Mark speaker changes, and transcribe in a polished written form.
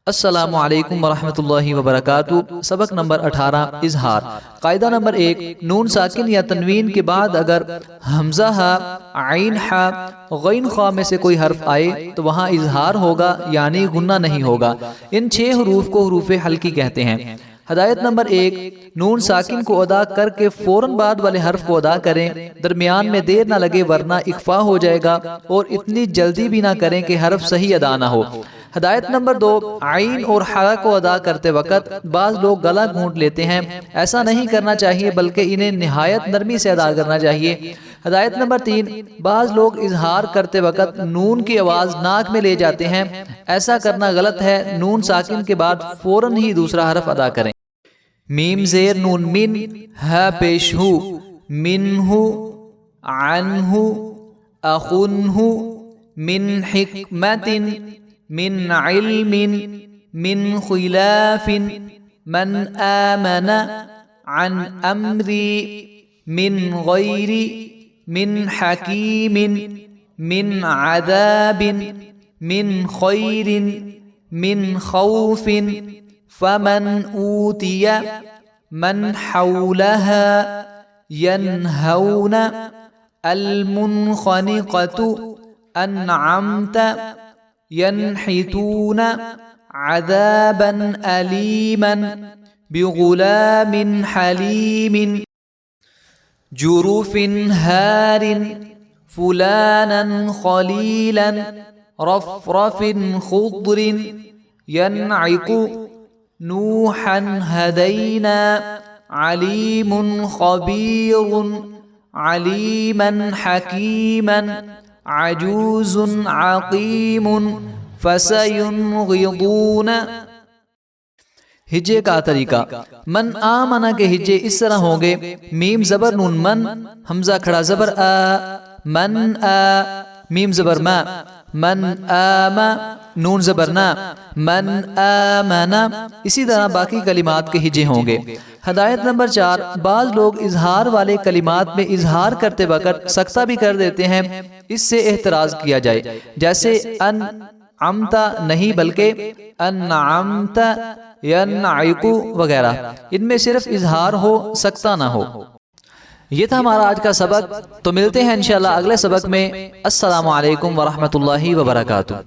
Speaker 1: अस्सलामु अलैकुम वरहमतुल्लाहि वबरकातुहू। सबक नंबर 18 इजहार। कायदा नंबर 1, नून साकिन या तनवीन के बाद अगर हमजा हा, आइन हा, गैन खा में से कोई हर्फ आए तो वहाँ इजहार होगा, यानी गुन्ना नहीं होगा। इन 6 हरूफ को हरूफ हल्की कहते हैं। हदायत नंबर 1, नून साकिन को अदा करके फौरन बाद वाले हर्फ को अदा करें। दरमियान में देर ना लगे वरना इख्फा हो जाएगा, और इतनी जल्दी भी ना करें कि हर्फ सही अदा ना हो। हदायत नंबर 2, आइन और हा को अदा करते वक्त बाज लोग गला घूंट लेते हैं। ऐसा नहीं करना चाहिए, बल्कि इन्हें निहायत नरमी से अदा करना चाहिए। हदायत नंबर 3, बाज लोग इजहार करते वक्त नून की आवाज़ नाक में ले जाते हैं। ऐसा करना गलत है। नून साकिन के बाद फौरन ही दूसरा हर्फ अदा करें। मीम ज़ेर नून मिन, हा पेश हु, मिन्हु, अन्हु, अखुन्हु, मिन हिकमतिन, मिन इल्मिन, मिन खिलाफिन, मन आमन, अन अम्री, मिन गैरी, मिन हकीमिन, मिन अदाबिन, मिन खैरिन, मिन खौफिन, फमन ऊतिया, मन हौलहा, यन्हौना, अलमुनखनिक़तु, अन्अमत, यन्हितून, अज़ाबन अलीमन, बिगुलामिन हलीमिन, जुरूफिन हारिन, फुलानन खलीलन, रफ़रफ़िन खुद्रिन, यन्इक़ु, नूहन हदैना, अलीमुन खबीरुन, अलीमन हकीमन, अजूजुन अक़ीमुन, फसयुनग़िदून। हिज्जे का तरीका। मन आमना के हिज्जे इस तरह होंगे। मीम जबर नून मन, हमजा खड़ा जबर आ, मन आ, मीम जबर मा, मन आमा, नून जबर ना, मन आमना। इसी तरह बाकी कलिमात के हिज्जे होंगे। हदायत नंबर 4, बाज लोग इजहार वाले कलिमात में इजहार करते वक्त सख्ता भी कर देते हैं। इससे एहतराज किया जाए। जैसे अन अमता नहीं, बल्कि अन्अमता, यन्इक़ु वगैरह। इनमें सिर्फ इजहार हो, सख्ता ना हो। ये था हमारा आज का सबक। तो मिलते हैं इंशाअल्लाह अगले सबक में। अस्सलामु अलैकुम वरहमतुल्लाहि वबरकातुहू।